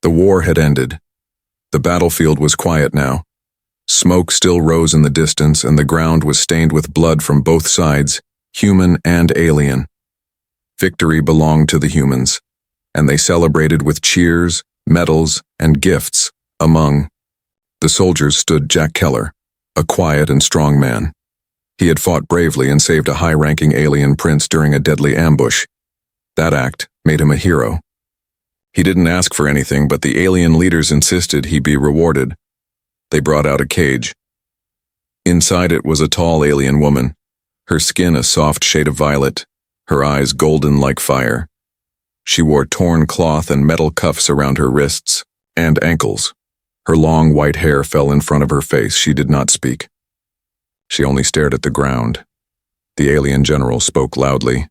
The war had ended. The battlefield was quiet now. Smoke still rose in the distance, and the ground was stained with blood from both sides, human and alien. Victory belonged to the humans, and they celebrated with cheers, medals, and gifts. Among the soldiers stood Jack Keller, a quiet and strong man. He had fought bravely and saved a high-ranking alien prince during a deadly ambush. That act made him a hero. He didn't ask for anything, but the alien leaders insisted he be rewarded. They brought out a cage. Inside it was a tall alien woman, her skin a soft shade of violet, her eyes golden like fire. She wore torn cloth and metal cuffs around her wrists and ankles. Her long white hair fell in front of her face. She did not speak. She only stared at the ground. The alien general spoke loudly.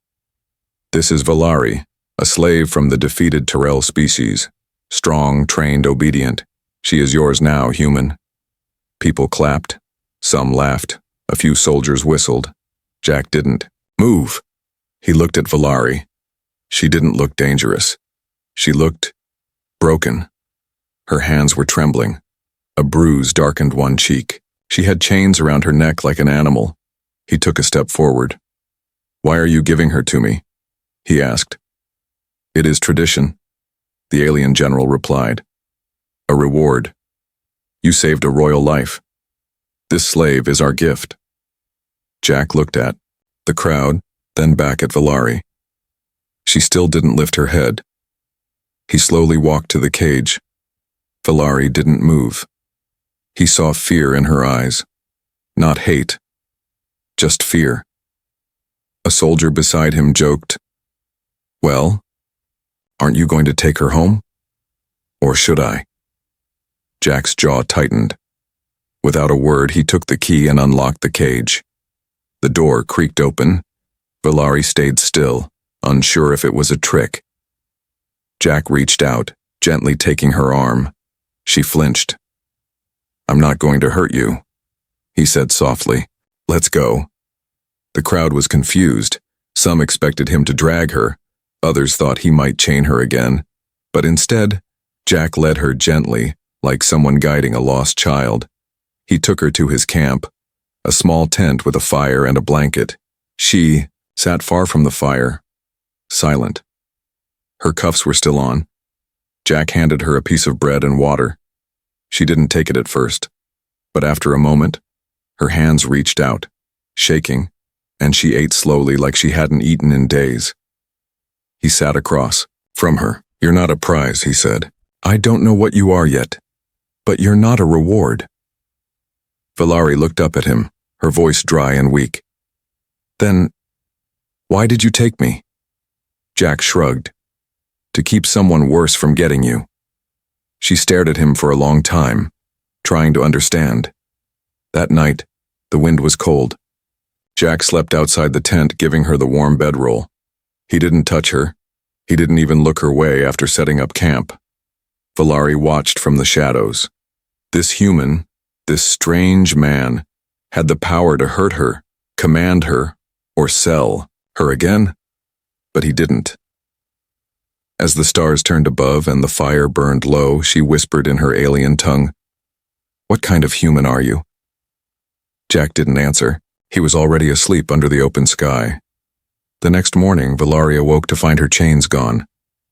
"This is Valari, a slave from the defeated Tyrell species. Strong, trained, obedient. She is yours now, human." People clapped. Some laughed. A few soldiers whistled. Jack didn't. "Move!" He looked at Valari. She didn't look dangerous. She looked broken. Her hands were trembling. A bruise darkened one cheek. She had chains around her neck like an animal. He took a step forward. "Why are you giving her to me?" he asked. "It is tradition," the alien general replied. "A reward. You saved a royal life. This slave is our gift." Jack looked at the crowd, then back at Valari. She still didn't lift her head. He slowly walked to the cage. Valari didn't move. He saw fear in her eyes. Not hate. Just fear. A soldier beside him joked, "Well, aren't you going to take her home? Or should I?" Jack's jaw tightened. Without a word, he took the key and unlocked the cage. The door creaked open. Valari stayed still, unsure if it was a trick. Jack reached out, gently taking her arm. She flinched. "I'm not going to hurt you," he said softly. "Let's go." The crowd was confused. Some expected him to drag her. Others thought he might chain her again. But instead, Jack led her gently, like someone guiding a lost child. He took her to his camp, a small tent with a fire and a blanket. She sat far from the fire, silent. Her cuffs were still on. Jack handed her a piece of bread and water. She didn't take it at first, but after a moment, her hands reached out, shaking, and she ate slowly like she hadn't eaten in days. He sat across from her. "You're not a prize," he said. "I don't know what you are yet, but you're not a reward." Valari looked up at him, her voice dry and weak. "Then, why did you take me?" Jack shrugged. "To keep someone worse from getting you." She stared at him for a long time, trying to understand. That night, the wind was cold. Jack slept outside the tent, giving her the warm bedroll. He didn't touch her. He didn't even look her way after setting up camp. Valari watched from the shadows. This human, this strange man, had the power to hurt her, command her, or sell her again, but he didn't. As the stars turned above and the fire burned low, she whispered in her alien tongue, "What kind of human are you?" Jack didn't answer. He was already asleep under the open sky. The next morning, Valari awoke to find her chains gone.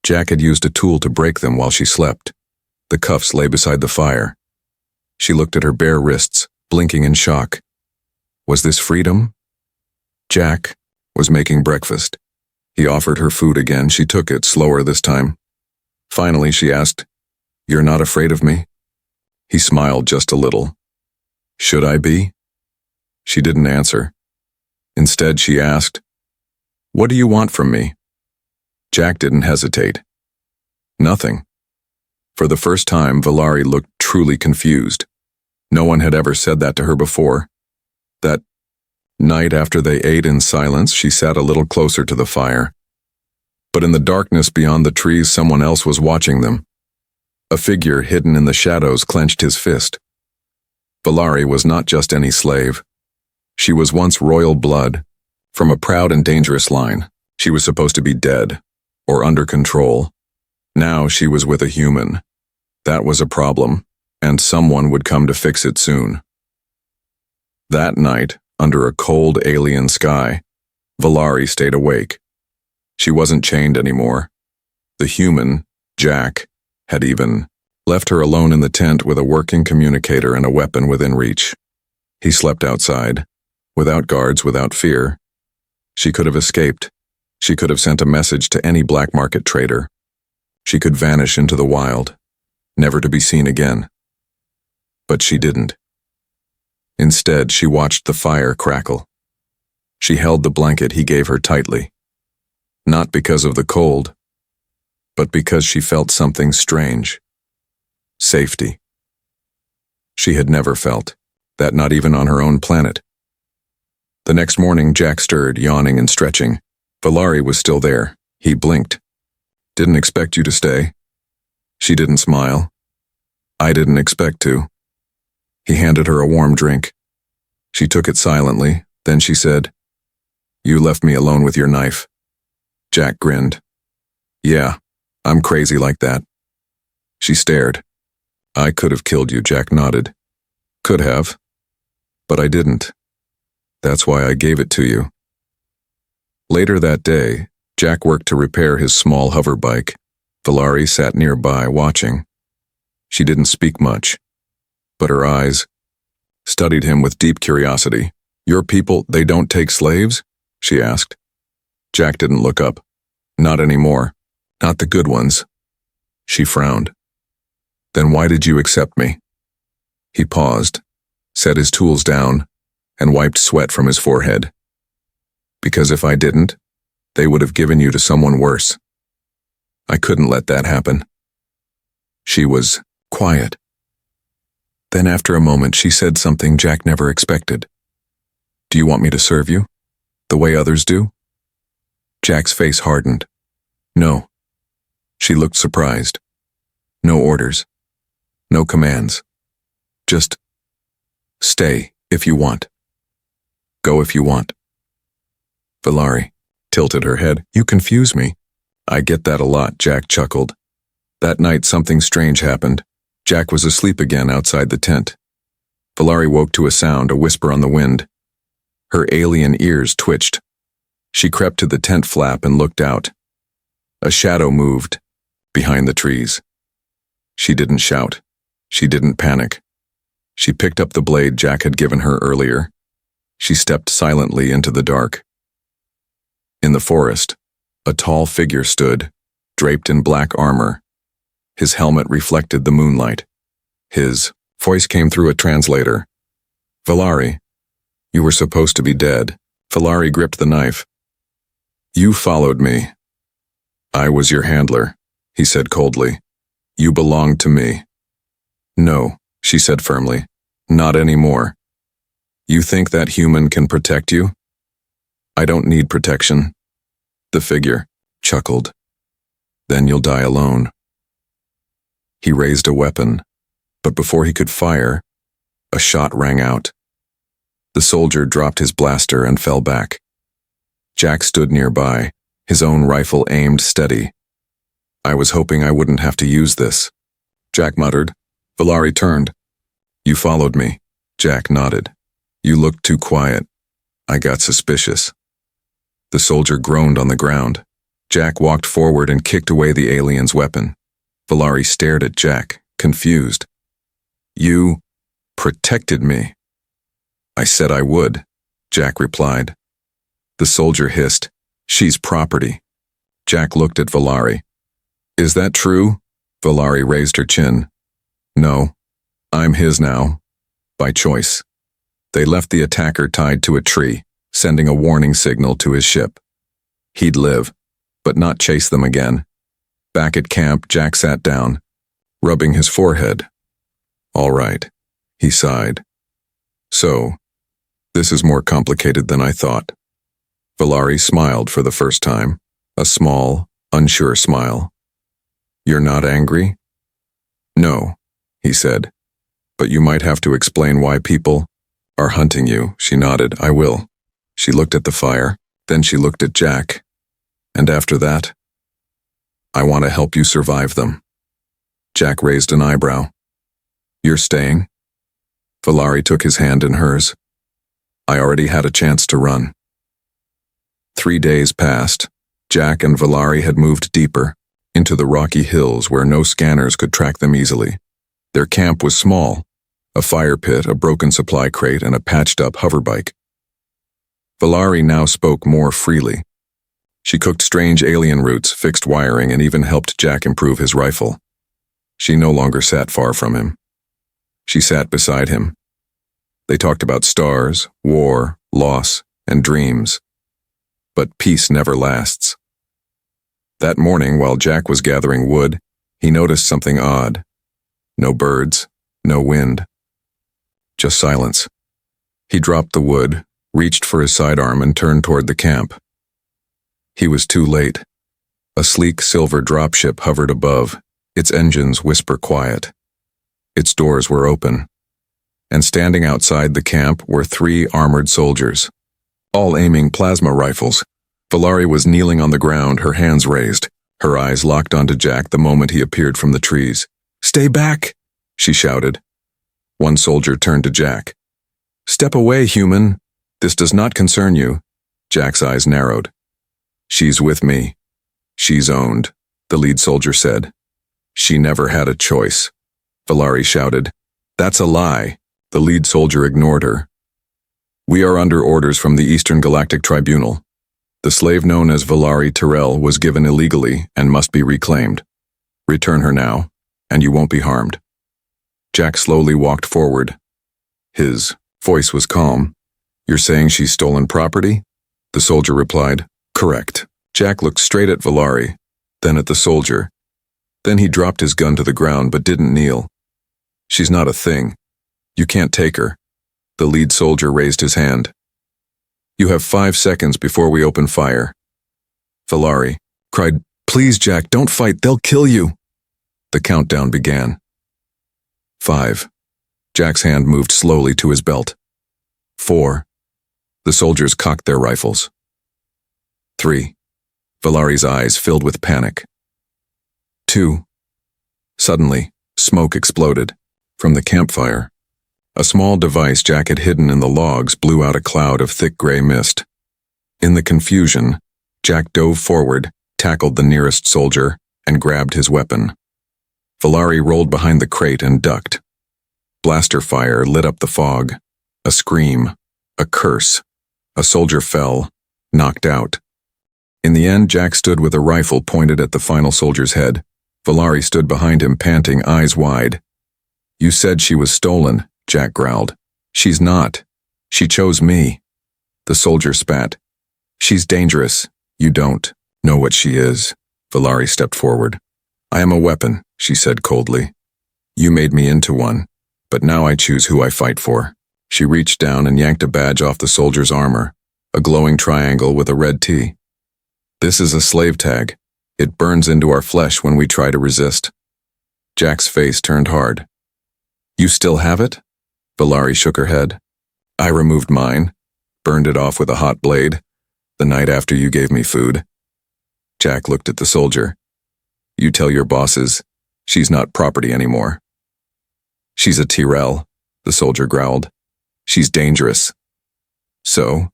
Jack had used a tool to break them while she slept. The cuffs lay beside the fire. She looked at her bare wrists, blinking in shock. Was this freedom? Jack was making breakfast. He offered her food again. She took it, slower this time. Finally, she asked, "You're not afraid of me?" He smiled just a little. "Should I be?" She didn't answer. Instead, she asked, "What do you want from me?" Jack didn't hesitate. "Nothing." For the first time, Valari looked truly confused. No one had ever said that to her before. That night after they ate in silence, she sat a little closer to the fire. But in the darkness beyond the trees, someone else was watching them. A figure hidden in the shadows clenched his fist. Valari was not just any slave. She was once royal blood, from a proud and dangerous line. She was supposed to be dead, or under control. Now she was with a human, That was a problem, and someone would come to fix it soon. That night, under a cold alien sky, Valari stayed awake. She wasn't chained anymore. The human, Jack, had even left her alone in the tent with a working communicator and a weapon within reach. He slept outside, without guards, without fear. She could have escaped. She could have sent a message to any black market trader. She could vanish into the wild, never to be seen again. But she didn't. Instead, she watched the fire crackle. She held the blanket he gave her tightly. Not because of the cold, but because she felt something strange. Safety. She had never felt that, not even on her own planet. The next morning, Jack stirred, yawning and stretching. Valari was still there. He blinked. Didn't expect you to stay. She didn't smile. I didn't expect to. He handed her a warm drink. She took it silently, then she said, "You left me alone with your knife." Jack grinned. "Yeah, I'm crazy like that." She stared. "I could have killed you," Jack nodded. "Could have. But I didn't. That's why I gave it to you." Later that day, Jack worked to repair his small hover bike. Valari sat nearby, watching. She didn't speak much, but her eyes studied him with deep curiosity. "Your people, they don't take slaves?" she asked. Jack didn't look up. "Not anymore. Not the good ones." She frowned. "Then why did you accept me?" He paused, set his tools down, and wiped sweat from his forehead. "Because if I didn't, they would have given you to someone worse. I couldn't let that happen." She was quiet. Then after a moment, she said something Jack never expected. "Do you want me to serve you? The way others do?" Jack's face hardened. "No." She looked surprised. "No orders. No commands. Just stay if you want. Go if you want." Valari tilted her head. "You confuse me." "I get that a lot," Jack chuckled. That night something strange happened. Jack was asleep again outside the tent. Valari woke to a sound, a whisper on the wind. Her alien ears twitched. She crept to the tent flap and looked out. A shadow moved behind the trees. She didn't shout. She didn't panic. She picked up the blade Jack had given her earlier. She stepped silently into the dark. In the forest, a tall figure stood, draped in black armor. His helmet reflected the moonlight. His voice came through a translator. "Valari, you were supposed to be dead." Valari gripped the knife. "You followed me. I was your handler," he said coldly. "You belonged to me." "No," she said firmly. "Not anymore. You think that human can protect you?" "I don't need protection." The figure chuckled. "Then you'll die alone." He raised a weapon, but before he could fire, a shot rang out. The soldier dropped his blaster and fell back. Jack stood nearby, his own rifle aimed steady. "I was hoping I wouldn't have to use this," Jack muttered. Valari turned. "You followed me." Jack nodded. "You looked too quiet. I got suspicious." The soldier groaned on the ground. Jack walked forward and kicked away the alien's weapon. Valari stared at Jack, confused. "You protected me." "I said I would," Jack replied. The soldier hissed, "She's property." Jack looked at Valari. "Is that true?" Valari raised her chin. "No, I'm his now, by choice." They left the attacker tied to a tree, sending a warning signal to his ship. He'd live, but not chase them again. Back at camp, Jack sat down, rubbing his forehead. "All right," he sighed. "So, this is more complicated than I thought." Valari smiled for the first time, a small, unsure smile. "You're not angry?" "No," he said, "but you might have to explain why people are hunting you." She nodded. "I will." She looked at the fire, then she looked at Jack. "And after that, I want to help you survive them." Jack raised an eyebrow. You're staying? Valari took his hand in hers. I already had a chance to run. 3 days passed. Jack and Valari had moved deeper, into the rocky hills where no scanners could track them easily. Their camp was small, a fire pit, a broken supply crate, and a patched-up hoverbike. Valari now spoke more freely. She cooked strange alien roots, fixed wiring, and even helped Jack improve his rifle. She no longer sat far from him. She sat beside him. They talked about stars, war, loss, and dreams. But peace never lasts. That morning, while Jack was gathering wood, he noticed something odd. No birds, no wind. Just silence. He dropped the wood, reached for his sidearm, and turned toward the camp. He was too late. A sleek silver dropship hovered above, its engines whisper quiet. Its doors were open, and standing outside the camp were 3 armored soldiers, all aiming plasma rifles. Valari was kneeling on the ground, her hands raised, her eyes locked onto Jack the moment he appeared from the trees. "Stay back!" she shouted. One soldier turned to Jack. "Step away, human. This does not concern you." Jack's eyes narrowed. "She's with me. She's owned," the lead soldier said. "She never had a choice." Valari shouted. "That's a lie." The lead soldier ignored her. "We are under orders from the Eastern Galactic Tribunal. The slave known as Valari Tyrell was given illegally and must be reclaimed. Return her now, and you won't be harmed." Jack slowly walked forward. His voice was calm. "You're saying she's stolen property?" The soldier replied, "Correct." Jack looked straight at Valari, then at the soldier. Then he dropped his gun to the ground but didn't kneel. "She's not a thing. You can't take her." The lead soldier raised his hand. "You have 5 seconds before we open fire." Valari cried, "Please, Jack, don't fight. They'll kill you." The countdown began. 5. Jack's hand moved slowly to his belt. 4. The soldiers cocked their rifles. 3. Valari's eyes filled with panic. 2. Suddenly, smoke exploded. From the campfire, a small device Jack had hidden in the logs blew out a cloud of thick gray mist. In the confusion, Jack dove forward, tackled the nearest soldier, and grabbed his weapon. Valari rolled behind the crate and ducked. Blaster fire lit up the fog. A scream, a curse. A soldier fell, knocked out. In the end, Jack stood with a rifle pointed at the final soldier's head. Valari stood behind him, panting, eyes wide. "You said she was stolen," Jack growled. "She's not. She chose me." The soldier spat. "She's dangerous. You don't know what she is." Valari stepped forward. "I am a weapon," she said coldly. "You made me into one, but now I choose who I fight for." She reached down and yanked a badge off the soldier's armor, a glowing triangle with a red T. "This is a slave tag. It burns into our flesh when we try to resist." Jack's face turned hard. "You still have it?" Valari shook her head. "I removed mine, burned it off with a hot blade, the night after you gave me food." Jack looked at the soldier. "You tell your bosses, she's not property anymore." "She's a Tyrell," the soldier growled. "She's dangerous." "So,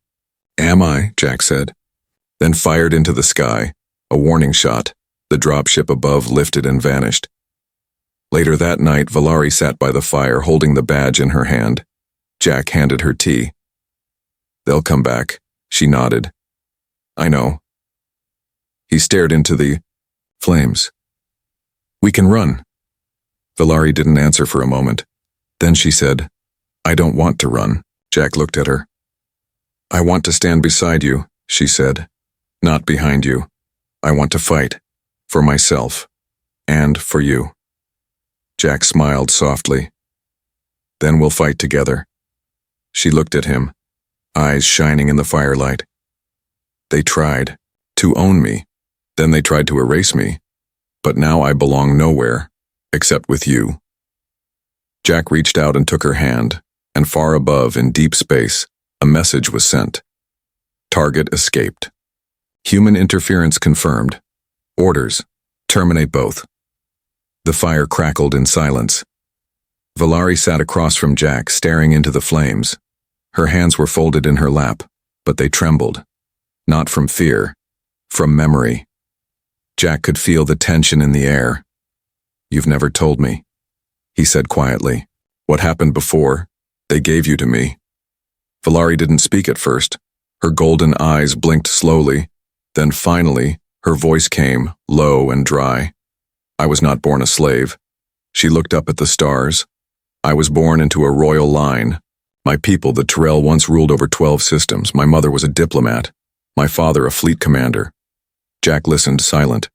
am I?" Jack said. Then fired into the sky, a warning shot. The dropship above lifted and vanished. Later that night, Valari sat by the fire holding the badge in her hand. Jack handed her tea. "They'll come back," she nodded. "I know." He stared into the flames. "We can run." Valari didn't answer for a moment. Then she said, "I don't want to run." Jack looked at her. "I want to stand beside you," she said. "Not behind you. I want to fight. For myself. And for you." Jack smiled softly. "Then we'll fight together." She looked at him, eyes shining in the firelight. "They tried to own me. Then they tried to erase me. But now I belong nowhere, except with you." Jack reached out and took her hand, and far above, in deep space, a message was sent. Target escaped. Human interference confirmed. Orders: terminate both. The fire crackled in silence. Valari sat across from Jack, staring into the flames. Her hands were folded in her lap, but they trembled. Not from fear, from memory. Jack could feel the tension in the air. "You've never told me," he said quietly. "What happened before? They gave you to me." Valari didn't speak at first. Her golden eyes blinked slowly. Then finally, her voice came, low and dry. "I was not born a slave." She looked up at the stars. "I was born into a royal line. My people, the Tyrell, once ruled over 12 systems. My mother was a diplomat. My father, a fleet commander." Jack listened, silent.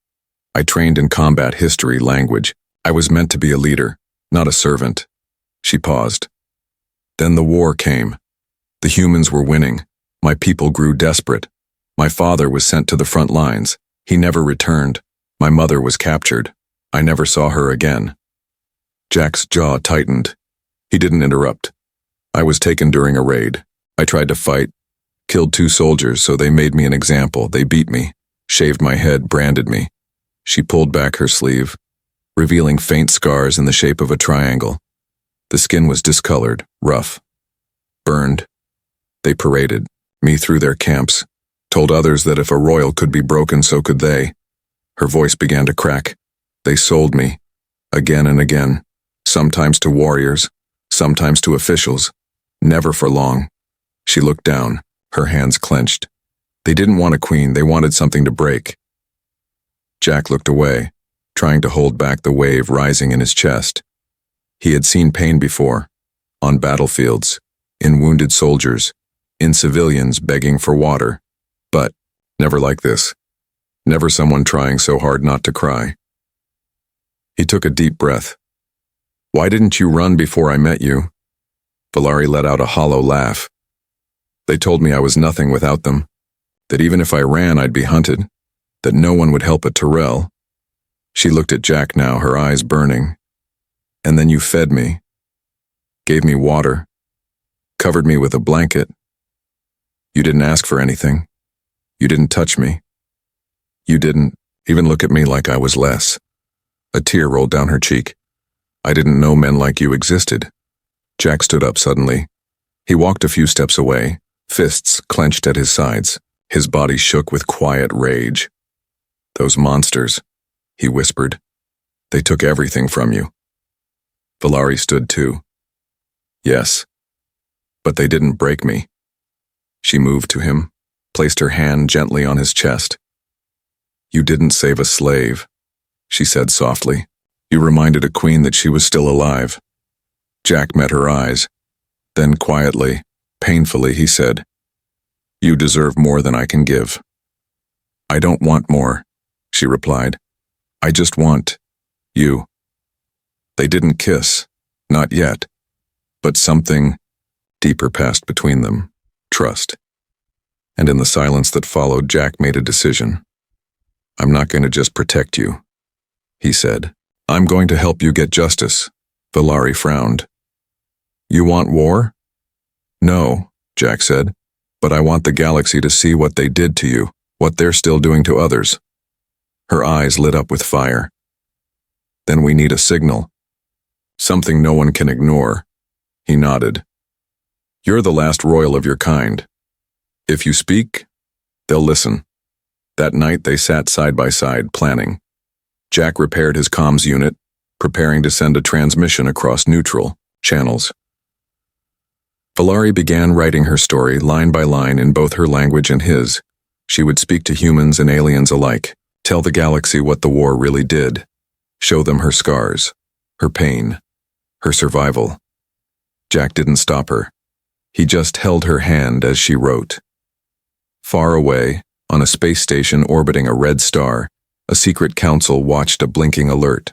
"I trained in combat history, language. I was meant to be a leader, not a servant." She paused. "Then the war came. The humans were winning. My people grew desperate. My father was sent to the front lines. He never returned. My mother was captured. I never saw her again." Jack's jaw tightened. He didn't interrupt. "I was taken during a raid. I tried to fight, killed 2 soldiers, so they made me an example. They beat me, shaved my head, branded me." She pulled back her sleeve, revealing faint scars in the shape of a triangle. The skin was discolored, rough, burned. They paraded me through their camps, told others that if a royal could be broken, so could they. Her voice began to crack. "They sold me, again and again, sometimes to warriors, sometimes to officials, never for long." She looked down, her hands clenched. "They didn't want a queen, they wanted something to break." Jack looked away, trying to hold back the wave rising in his chest. He had seen pain before, on battlefields, in wounded soldiers, in civilians begging for water, but never like this. Never someone trying so hard not to cry. He took a deep breath. "Why didn't you run before I met you?" Valari let out a hollow laugh. "They told me I was nothing without them, that even if I ran I'd be hunted, that no one would help a Tyrell." She looked at Jack now, her eyes burning. "And then you fed me, gave me water, covered me with a blanket. You didn't ask for anything. You didn't touch me. You didn't even look at me like I was less." A tear rolled down her cheek. "I didn't know men like you existed." Jack stood up suddenly. He walked a few steps away, fists clenched at his sides. His body shook with quiet rage. "Those monsters," he whispered. "They took everything from you." Valari stood too. "Yes, but they didn't break me." She moved to him, placed her hand gently on his chest. "You didn't save a slave," she said softly. "You reminded a queen that she was still alive." Jack met her eyes. Then quietly, painfully, he said, "You deserve more than I can give." "I don't want more," she replied. "I just want you." They didn't kiss, not yet, but something deeper passed between them, trust. And in the silence that followed, Jack made a decision. "I'm not going to just protect you," he said. "I'm going to help you get justice." Valari frowned. "You want war?" "No," Jack said, "but I want the galaxy to see what they did to you, what they're still doing to others." Her eyes lit up with fire. "Then we need a signal. Something no one can ignore." He nodded. "You're the last royal of your kind. If you speak, they'll listen." That night they sat side by side, planning. Jack repaired his comms unit, preparing to send a transmission across neutral channels. Valari began writing her story line by line in both her language and his. She would speak to humans and aliens alike, tell the galaxy what the war really did, show them her scars, her pain, her survival. Jack didn't stop her. He just held her hand as she wrote. Far away, on a space station orbiting a red star, a secret council watched a blinking alert.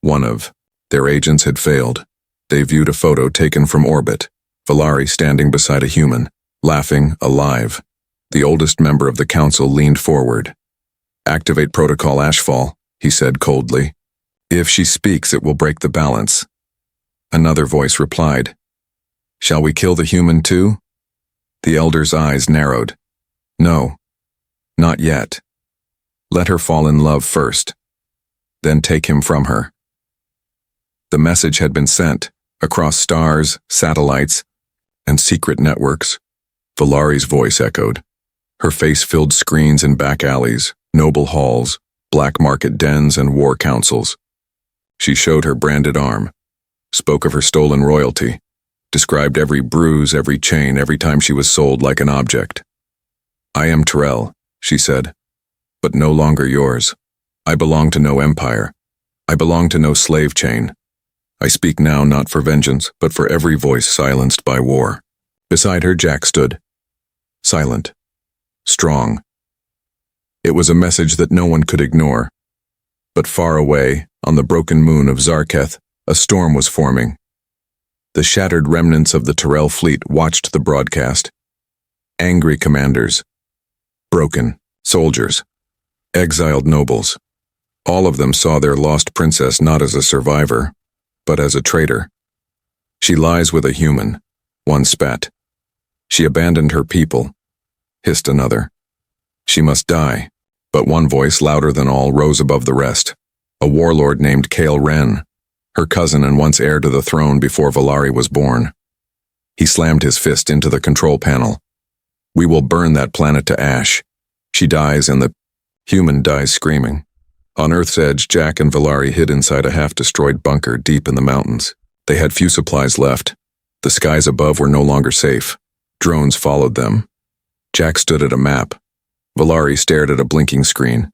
One of their agents had failed. They viewed a photo taken from orbit, Valari standing beside a human, laughing, alive. The oldest member of the council leaned forward. "Activate Protocol Ashfall," he said coldly. "If she speaks, it will break the balance." Another voice replied. "Shall we kill the human too?" The elder's eyes narrowed. "No, not yet. Let her fall in love first. Then take him from her." The message had been sent, across stars, satellites, and secret networks. Valari's voice echoed. Her face filled screens in back alleys, noble halls, black market dens, and war councils. She showed her branded arm, spoke of her stolen royalty, described every bruise, every chain, every time she was sold like an object. "I am Tyrell," she said, "but no longer yours. I belong to no empire. I belong to no slave chain. I speak now not for vengeance, but for every voice silenced by war." Beside her, Jack stood, silent, strong. It was a message that no one could ignore. But far away, on the broken moon of Zarketh, a storm was forming. The shattered remnants of the Tyrell fleet watched the broadcast. Angry commanders, broken soldiers, exiled nobles. All of them saw their lost princess not as a survivor, but as a traitor. "She lies with a human," one spat. "She abandoned her people," hissed another. "She must die." But one voice, louder than all, rose above the rest. A warlord named Cale Wren, her cousin and once heir to the throne before Valari was born. He slammed his fist into the control panel. "We will burn that planet to ash. She dies and the human dies screaming." On Earth's edge, Jack and Valari hid inside a half-destroyed bunker deep in the mountains. They had few supplies left. The skies above were no longer safe. Drones followed them. Jack stood at a map. Valari stared at a blinking screen.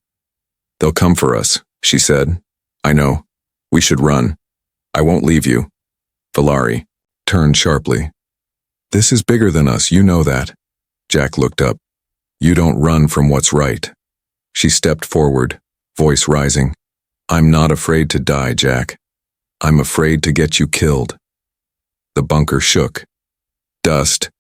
"They'll come for us," she said. "I know. We should run. I won't leave you." Valari turned sharply. "This is bigger than us, you know that." Jack looked up. "You don't run from what's right." She stepped forward, voice rising. "I'm not afraid to die, Jack. I'm afraid to get you killed." The bunker shook. Dust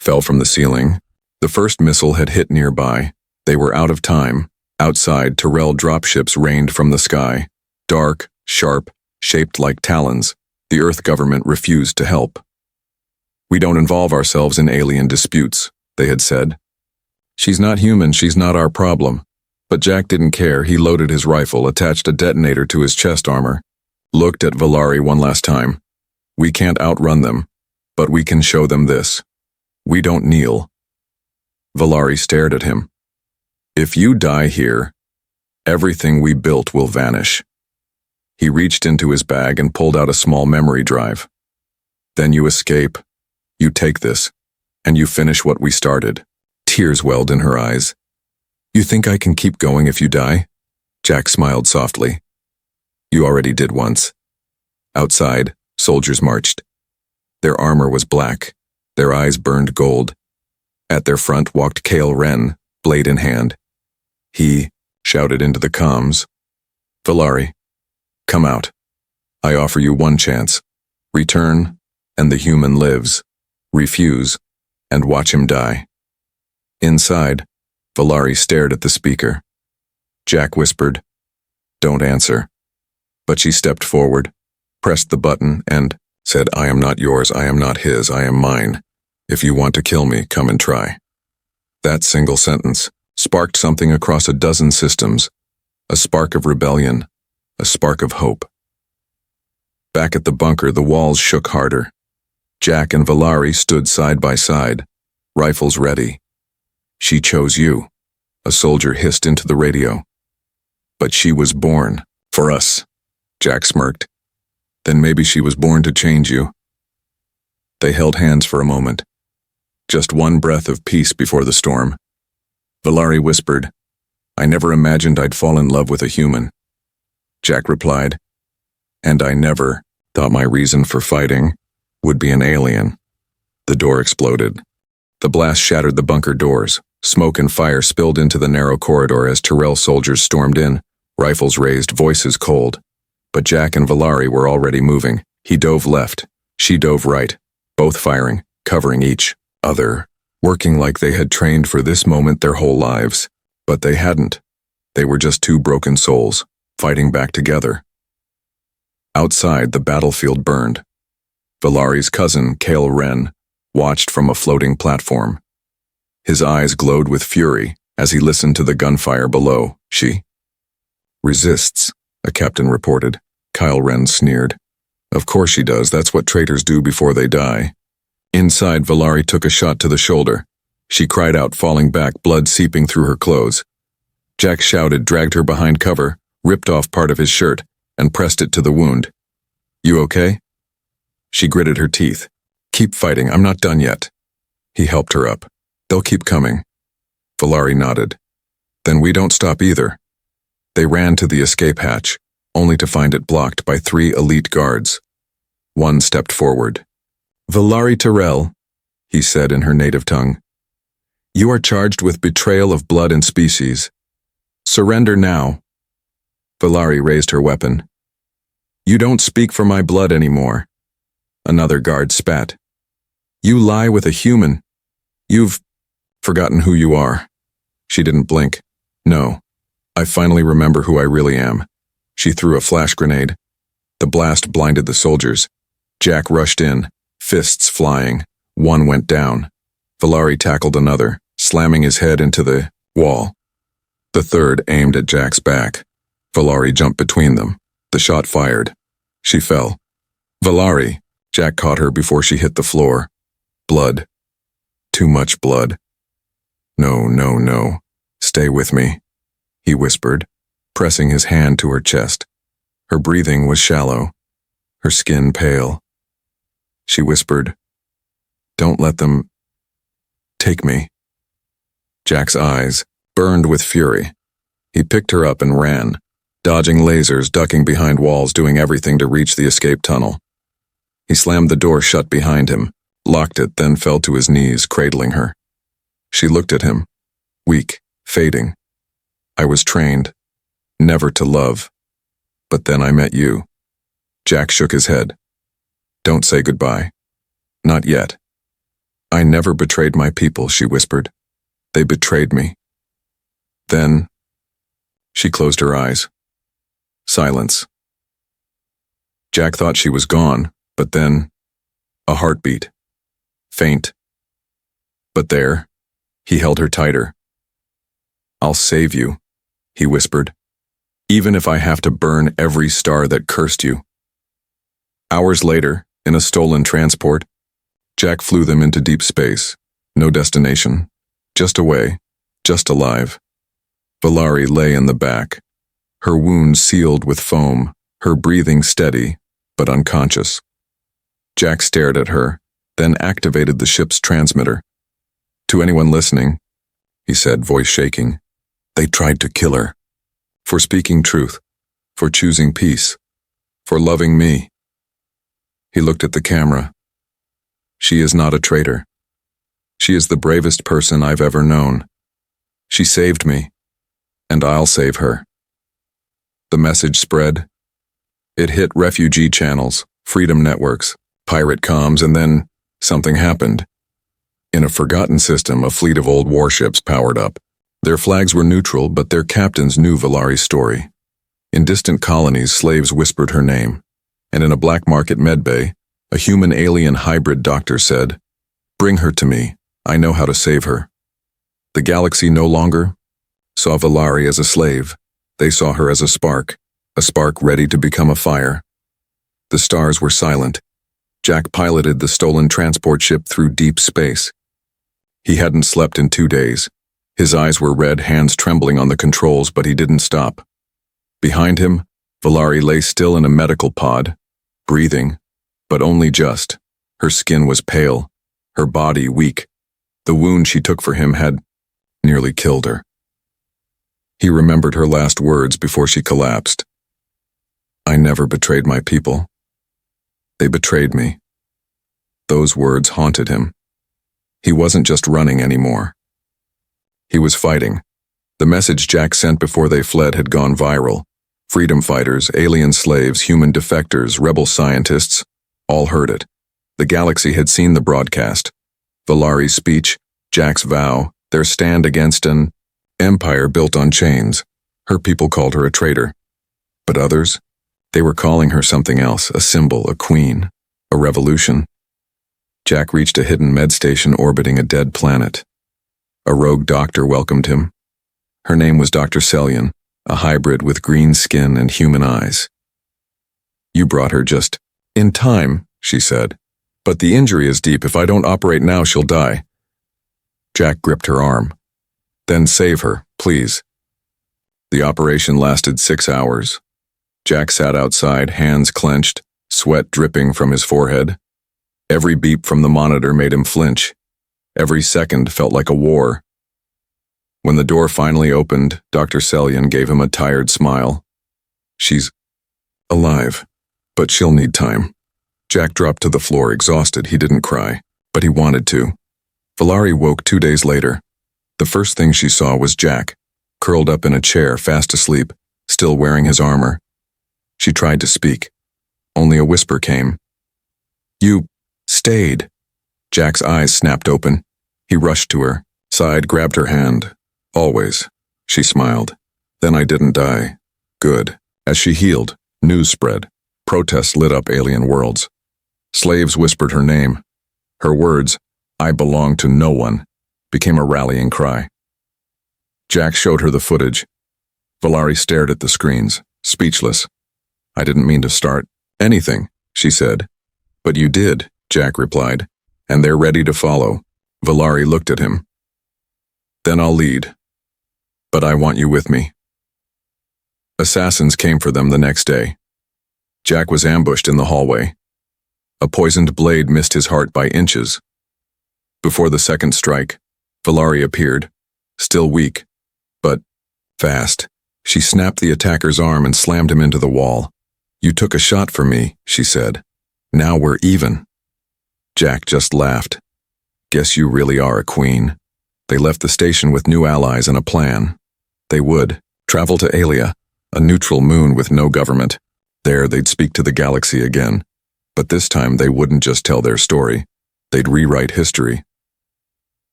fell from the ceiling. The first missile had hit nearby. They were out of time. Outside, Tyrell dropships rained from the sky. Dark, sharp, shaped like talons. The Earth government refused to help. "We don't involve ourselves in alien disputes," they had said. "She's not human, she's not our problem." But Jack didn't care. He loaded his rifle, attached a detonator to his chest armor, looked at Valari one last time. "We can't outrun them, but we can show them this. We don't kneel." Valari stared at him. "If you die here, everything we built will vanish." He reached into his bag and pulled out a small memory drive. "Then you escape, you take this, and you finish what we started." Tears welled in her eyes. "You think I can keep going if you die?" Jack smiled softly. "You already did once." Outside, soldiers marched. Their armor was black, their eyes burned gold. At their front walked Cale Wren, blade in hand. He shouted into the comms, "Valari, come out. I offer you one chance. Return, and the human lives. Refuse, and watch him die." Inside, Valari stared at the speaker. Jack whispered, "Don't answer." But she stepped forward, pressed the button, and said, "I am not yours, I am not his, I am mine. If you want to kill me, come and try." That single sentence sparked something across a dozen systems, a spark of rebellion, a spark of hope. Back at the bunker, the walls shook harder. Jack and Valari stood side by side, rifles ready. "She chose you," a soldier hissed into the radio. "But she was born for us," Jack smirked. "Then maybe she was born to change you." They held hands for a moment. Just one breath of peace before the storm. Valari whispered, "I never imagined I'd fall in love with a human." Jack replied, "And I never thought my reason for fighting would be an alien." The door exploded. The blast shattered the bunker doors. Smoke and fire spilled into the narrow corridor as Tyrell soldiers stormed in, rifles raised, voices cold. But Jack and Valari were already moving. He dove left, she dove right, both firing, covering each other, working like they had trained for this moment their whole lives. But they hadn't. They were just two broken souls, fighting back together. Outside, the battlefield burned. Valari's cousin, Cale Wren, watched from a floating platform. His eyes glowed with fury as he listened to the gunfire below. "She resists," a captain reported. Cale Wren sneered. Of course she does, that's what traitors do before they die. Inside, Valari took a shot to the shoulder. She cried out, falling back, blood seeping through her clothes. Jack shouted, dragged her behind cover, ripped off part of his shirt, and pressed it to the wound. You okay? She gritted her teeth. Keep fighting, I'm not done yet. He helped her up. They'll keep coming. Valari nodded. Then we don't stop either. They ran to the escape hatch, only to find it blocked by 3 elite guards. One stepped forward. Valari Tyrell, he said in her native tongue. You are charged with betrayal of blood and species. Surrender now. Valari raised her weapon. You don't speak for my blood anymore. Another guard spat. You lie with a human. You've forgotten who you are. She didn't blink. No. I finally remember who I really am. She threw a flash grenade. The blast blinded the soldiers. Jack rushed in, fists flying. One went down. Valari tackled another, slamming his head into the wall. The third aimed at Jack's back. Valari jumped between them. The shot fired. She fell. Valari! Jack caught her before she hit the floor. Blood. Too much blood. No, no, no. Stay with me, he whispered, pressing his hand to her chest. Her breathing was shallow, her skin pale. She whispered, Don't let them take me. Jack's eyes burned with fury. He picked her up and ran, dodging lasers, ducking behind walls, doing everything to reach the escape tunnel. He slammed the door shut behind him, locked it, then fell to his knees, cradling her. She looked at him, weak, fading. I was trained, never to love. But then I met you. Jack shook his head. Don't say goodbye. Not yet. I never betrayed my people, she whispered. They betrayed me. Then, she closed her eyes. Silence. Jack thought she was gone, but then, a heartbeat. Faint. But there, he held her tighter. I'll save you, he whispered, even if I have to burn every star that cursed you. Hours later, in a stolen transport, Jack flew them into deep space. No destination. Just away. Just alive. Valari lay in the back, her wound sealed with foam, her breathing steady, but unconscious. Jack stared at her, then activated the ship's transmitter. To anyone listening, he said, voice shaking, they tried to kill her. For speaking truth, for choosing peace, for loving me. He looked at the camera. She is not a traitor. She is the bravest person I've ever known. She saved me, and I'll save her. The message spread. It hit refugee channels, freedom networks, pirate comms, and then something happened. In a forgotten system, a fleet of old warships powered up. Their flags were neutral, but their captains knew Valari's story. In distant colonies, slaves whispered her name. And in a black market medbay, a human-alien hybrid doctor said, Bring her to me. I know how to save her. The galaxy no longer saw Valari as a slave. They saw her as a spark ready to become a fire. The stars were silent. Jack piloted the stolen transport ship through deep space. He hadn't slept in 2 days. His eyes were red, hands trembling on the controls, but he didn't stop. Behind him, Valari lay still in a medical pod, breathing, but only just. Her skin was pale, her body weak. The wound she took for him had nearly killed her. He remembered her last words before she collapsed. I never betrayed my people. They betrayed me. Those words haunted him. He wasn't just running anymore. He was fighting. The message Jack sent before they fled had gone viral. Freedom fighters, alien slaves, human defectors, rebel scientists, all heard it. The galaxy had seen the broadcast. Valari's speech, Jack's vow, their stand against an empire built on chains. Her people called her a traitor. But others? They were calling her something else, a symbol, a queen, a revolution. Jack reached a hidden med station orbiting a dead planet. A rogue doctor welcomed him. Her name was Dr. Selyan, a hybrid with green skin and human eyes. You brought her just In time, she said. But the injury is deep. If I don't operate now, she'll die. Jack gripped her arm. Then save her, please. The operation lasted 6 hours. Jack sat outside, hands clenched, sweat dripping from his forehead. Every beep from the monitor made him flinch. Every second felt like a war. When the door finally opened, Dr. Selyan gave him a tired smile. She's alive, but she'll need time. Jack dropped to the floor, exhausted. He didn't cry, but he wanted to. Valari woke 2 days later. The first thing she saw was Jack, curled up in a chair, fast asleep, still wearing his armor. She tried to speak. Only a whisper came. You stayed. Jack's eyes snapped open. He rushed to her, sighed, grabbed her hand. Always. She smiled. Then I didn't die. Good. As she healed, news spread. Protests lit up alien worlds. Slaves whispered her name. Her words, I belong to no one, became a rallying cry. Jack showed her the footage. Valari stared at the screens, speechless. I didn't mean to start anything, she said. But you did, Jack replied, and they're ready to follow. Valari looked at him. Then I'll lead. But I want you with me. Assassins came for them the next day. Jack was ambushed in the hallway. A poisoned blade missed his heart by inches. Before the second strike, Valari appeared, still weak, but fast. She snapped the attacker's arm and slammed him into the wall. You took a shot for me, she said. Now we're even. Jack just laughed. Guess you really are a queen. They left the station with new allies and a plan. They would travel to Alia, a neutral moon with no government. There they'd speak to the galaxy again. But this time they wouldn't just tell their story. They'd rewrite history.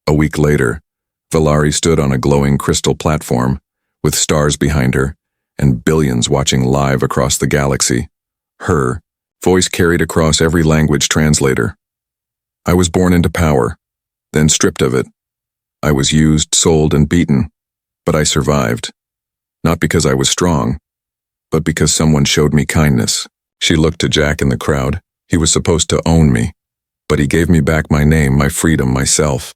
A week later, Valari stood on a glowing crystal platform, with stars behind her, and billions watching live across the galaxy. Her voice carried across every language translator. I was born into power, then stripped of it. I was used, sold, and beaten, but I survived. Not because I was strong, but because someone showed me kindness. She looked to Jack in the crowd. He was supposed to own me, but he gave me back my name, my freedom, myself.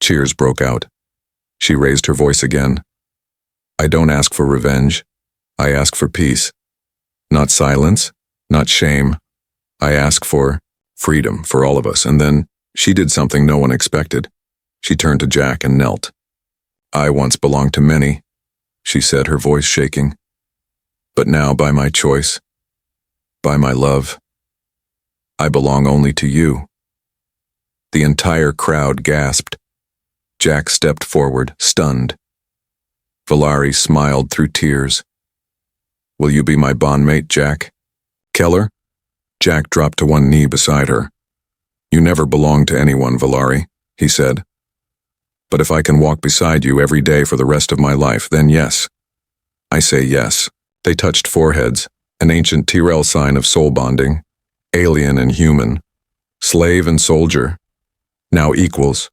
Cheers broke out. She raised her voice again. I don't ask for revenge. I ask for peace. Not silence, not shame. I ask for freedom for all of us. And then she did something no one expected. She turned to Jack and knelt. I once belonged to many, she said, her voice shaking. But now, by my choice, by my love, I belong only to you. The entire crowd gasped. Jack stepped forward, stunned. Valari smiled through tears. Will you be my bondmate, Jack? Keller? Jack dropped to one knee beside her. You never belonged to anyone, Valari, he said. But if I can walk beside you every day for the rest of my life, then yes. I say yes. They touched foreheads, an ancient Tyrell sign of soul bonding. Alien and human, slave and soldier, now equals,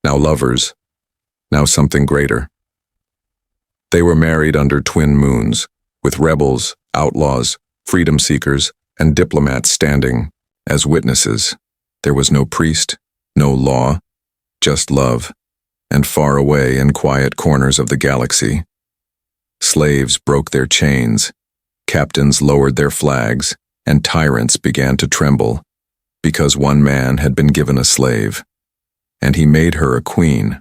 now lovers, now something greater. They were married under twin moons, with rebels, outlaws, freedom seekers, and diplomats standing as witnesses. There was no priest, no law, just love, and far away in quiet corners of the galaxy. Slaves broke their chains, captains lowered their flags, and tyrants began to tremble, because one man had been given a slave, and he made her a queen.